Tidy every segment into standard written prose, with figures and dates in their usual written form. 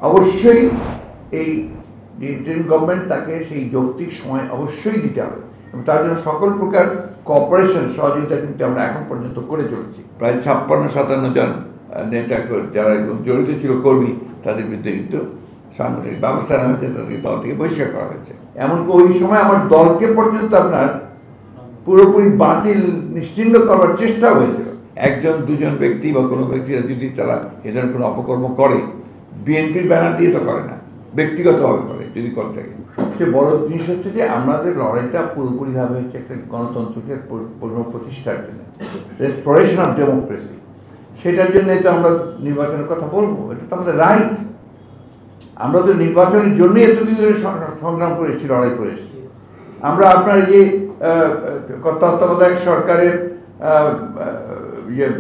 অবশ্যই এই যে ইন্টারিম গভর্নমেন্ট তাকে সেই যৌক্তিক সময় অবশ্যই দিতে হবে এবং তার জন্য সকল প্রকার কোঅপারেশন সহযোগিতা কিন্তু আমরা এখন পর্যন্ত করে চলেছি। প্রায় 56-57 জন নেতা যারা জড়িত ছিল কর্মী তাদের বিরুদ্ধে কিন্তু সাংগঠনিক ব্যবস্থা নেওয়া হয়েছে, তাদেরকে দল থেকে বহিষ্কার করা হয়েছে। এমনকি ওই সময় আমার দলকে পর্যন্ত আপনার পুরোপুরি বাতিল নিশ্চিহ্ন করবার চেষ্টা হয়েছিল। একজন দুজন ব্যক্তি বা কোনো ব্যক্তিরা যদি তারা এ ধরনের কোনো অপকর্ম করে, বিএনপির ব্যানার দিয়ে তো করে না, ব্যক্তিগতভাবে করে যদি করে থাকে। সবচেয়ে বড় জিনিস হচ্ছে যে আমাদের লড়াইটা পুরোপুরিভাবে হচ্ছে একটা গণতন্ত্রকে পুনঃপ্রতিষ্ঠার জন্য, রেস্টোরেশন অফ ডেমোক্রেসি। সেটার জন্যই তো আমরা নির্বাচনের কথা বলবো, এটা তো আমাদের রাইট। আমরা তো নির্বাচনের জন্যই এতদিন ধরে সংগ্রাম করে এসেছি, লড়াই করে এসেছি। আমরা আপনার যে তত্ত্বাবধায়ক সরকারের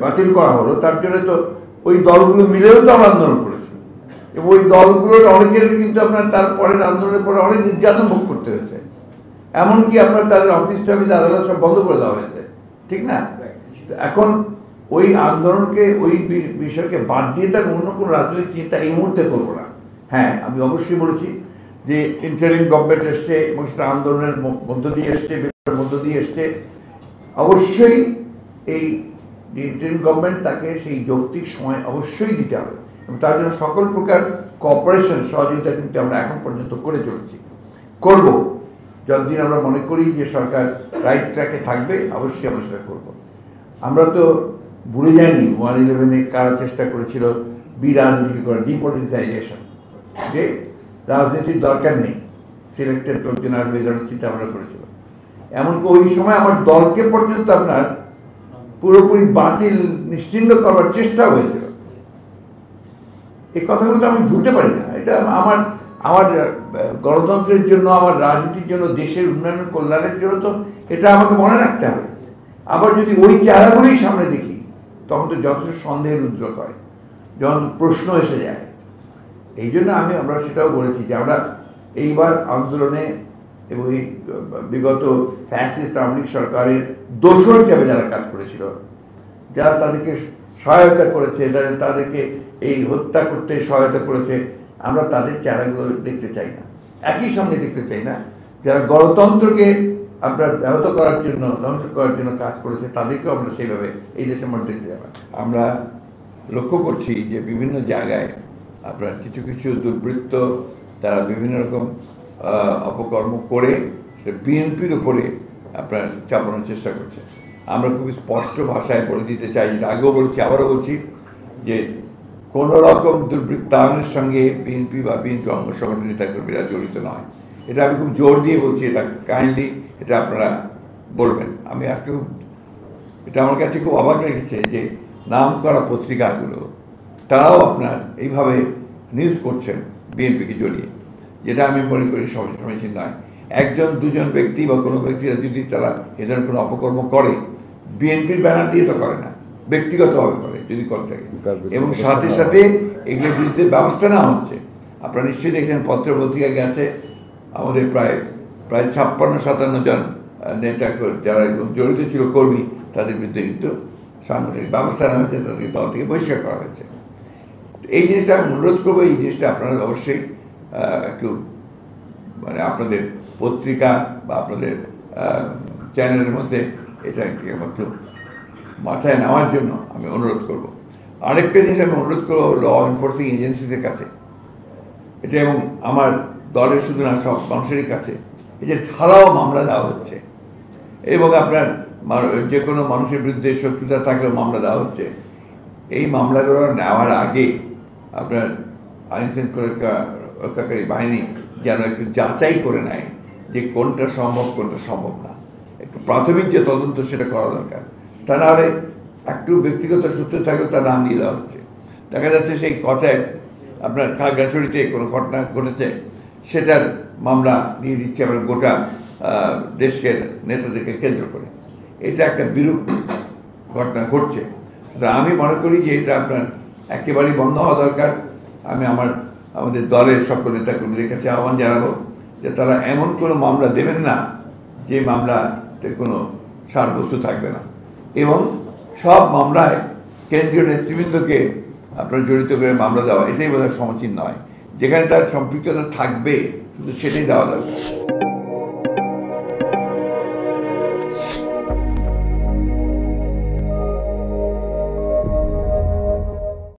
বাতিল করা হলো, তার জন্য তো ওই দলগুলো মিলেও তো আমরা আন্দোলন করেছি এবং ওই দলগুলোর অনেকের কিন্তু আপনার তারপরের আন্দোলনের পরে অনেক নির্যাতন ভোগ করতে হয়েছে। এমনকি আপনার তাদের অফিস টফিস আদালত সব বন্ধ করে দেওয়া হয়েছে, ঠিক না? এখন ওই আন্দোলনকে, ওই বিষয়কে বাদ দিয়ে তার অন্য কোনো রাজনৈতিক চিন্তা এই মুহূর্তে করবো না। হ্যাঁ, আমি অবশ্যই বলেছি যে ইন্টারিম গভর্নমেন্ট এসছে এবং সেটা আন্দোলনের মধ্য দিয়ে এসছে, বিপ্লবের মধ্য দিয়ে এসছে। অবশ্যই এই যে ইন্টারিম গভর্নমেন্ট তাকে সেই যৌক্তিক সময় অবশ্যই দিতে হবে এবং তার জন্য সকল প্রকার কোঅপারেশন সহযোগিতা কিন্তু আমরা এখন পর্যন্ত করে চলেছি, করব। যতদিন আমরা মনে করি যে সরকার রাইট ট্র্যাকে থাকবে, অবশ্যই আমরা সেটা করবো। আমরা তো ভুলে যাইনি 1/11-এ কারা চেষ্টা করেছিল রাজনীতি করা, ডিপলিটিসাইজেশন, যে রাজনীতির দরকার নেই, সিলেক্টেড লোকজন আসবে, এই ধরনের চিন্তা ভাবনা করেছিল। এমনকি ওই সময় আমার দলকে পর্যন্ত আপনার পুরোপুরি বাতিল নিশ্চিহ্ন করবার চেষ্টা হয়েছিল। এই কথাগুলো তো আমি ভুলতে পারি না। এটা আমার গণতন্ত্রের জন্য, আমার রাজনীতির জন্য, দেশের উন্নয়নের কল্যাণের জন্য তো এটা আমাকে মনে রাখতে হবে। আবার যদি ওই চেহারাগুলোই সামনে দেখি, তখন তো যথেষ্ট সন্দেহের উদ্রেক হয়, যখন প্রশ্ন এসে যায়। এই জন্য আমরা সেটাও বলেছি যে আমরা এইবার আন্দোলনে এবং এই বিগত ফ্যাসিস্ট আওয়ামী লীগ সরকারের দোসর হিসাবে যারা কাজ করেছিল, যারা তাদেরকে সহায়তা করেছে, তাদেরকে এই হত্যা করতে সহায়তা করেছে, আমরা তাদের চেহারাগুলো দেখতে চাই না। একই সঙ্গে দেখতে চাই না যারা গণতন্ত্রকে আপনার ব্যাহত করার জন্য, ধ্বংস করার জন্য কাজ করেছে, তাদেরকেও আমরা সেইভাবে এই দেশের মধ্যে দেখতে যাই না। আমরা লক্ষ্য করছি যে বিভিন্ন জায়গায় আপনার কিছু কিছু দুর্বৃত্ত তারা বিভিন্ন রকম অপকর্ম করে বিএনপির উপরে আপনার চাপানোর চেষ্টা করছে। আমরা খুবই স্পষ্ট ভাষায় বলে দিতে চাই, যেটা আগেও বলছি, আবারও বলছি, যে কোনো রকম দুর্বৃত্তায়নের সঙ্গে বিএনপি বা বিএনপি অঙ্গ সংগঠন নেতাকর্মীরা জড়িত নয়। এটা আমি খুব জোর দিয়ে বলছি, এটা কাইন্ডলি এটা আপনারা বলবেন। আমি আজকে এটা আমার কাছে খুব অবাক লেগেছে যে নাম করা পত্রিকাগুলো তারাও আপনার এইভাবে নিউজ করছেন বিএনপিকে জড়িয়ে, যেটা আমি মনে করি সমীচীন নয়। একজন দুজন ব্যক্তি বা কোনো ব্যক্তিরা যদি তারা এ ধরনের কোনো অপকর্ম করে, বিএনপির ব্যানার দিয়ে তো করে না, ব্যক্তিগতভাবে করে যদি করে থাকে, এবং সাথে সাথে এগুলোর বিরুদ্ধে ব্যবস্থা নেওয়া হচ্ছে। আপনারা নিশ্চয়ই দেখছেন পত্র পত্রিকা গেছে, আমাদের প্রায় 56-57 জন নেতা যারা জড়িত ছিল কর্মী, তাদের বিরুদ্ধে কিন্তু সাংগঠনিক ব্যবস্থা নেওয়া হয়েছে, তাদেরকে দল থেকে বহিষ্কার করা হয়েছে। এই জিনিসটা আমি অনুরোধ করবো, এই জিনিসটা আপনারা অবশ্যই একটু মানে আপনাদের পত্রিকা বা আপনাদের চ্যানেলের মধ্যে এটা একটু মাথায় নেওয়ার জন্য আমি অনুরোধ করব। আরেকটা জিনিস আমি অনুরোধ করবো ল এনফোর্সিং এজেন্সিসের কাছে, এটা এবং আমার দলের শুধু না, সব মানুষেরই কাছে, এই যে ঢালাও মামলা দেওয়া হচ্ছে এবং আপনার যে কোনো মানুষের বিরুদ্ধে শত্রুতা থাকলেও মামলা দেওয়া হচ্ছে, এই মামলাগুলো নেওয়ার আগে আপনার আইন শৃঙ্খলা রক্ষাকারী বাহিনী যেন একটু যাচাই করে নেয় যে কোনটা সম্ভব কোনটা সম্ভব না। একটু প্রাথমিক যে তদন্ত সেটা করা দরকার। তা নাহলে একটু ব্যক্তিগত সূত্রে থাকলেও তার নাম দিয়ে দেওয়া হচ্ছে। দেখা যাচ্ছে সেই কথায় আপনার খাগড়াছড়িতে কোনো ঘটনা ঘটেছে, সেটার মামলা দিয়ে দিচ্ছে আমরা গোটা দেশের নেতাদেরকে কেন্দ্র করে। এটা একটা বিরূপ ঘটনা ঘটছে। আমি মনে করি যে এটা আপনার একেবারেই বন্ধ হওয়া দরকার। আমি আমাদের দলের সকল নেতাকর্মীদের কাছে আহ্বান জানাবো যে তারা এমন কোনো মামলা দেবেন না যে মামলাতে কোনো সারবস্তু থাকবে না, এবং সব মামলায় কেন্দ্রীয় নেতৃবৃন্দকে আপনার জড়িত করে মামলা দেওয়া, এটাই বোধহয় সমীচীন নয়। যেখানে তার সম্পৃক্ততা থাকবে শুধু সেটাই দেওয়া দরকার।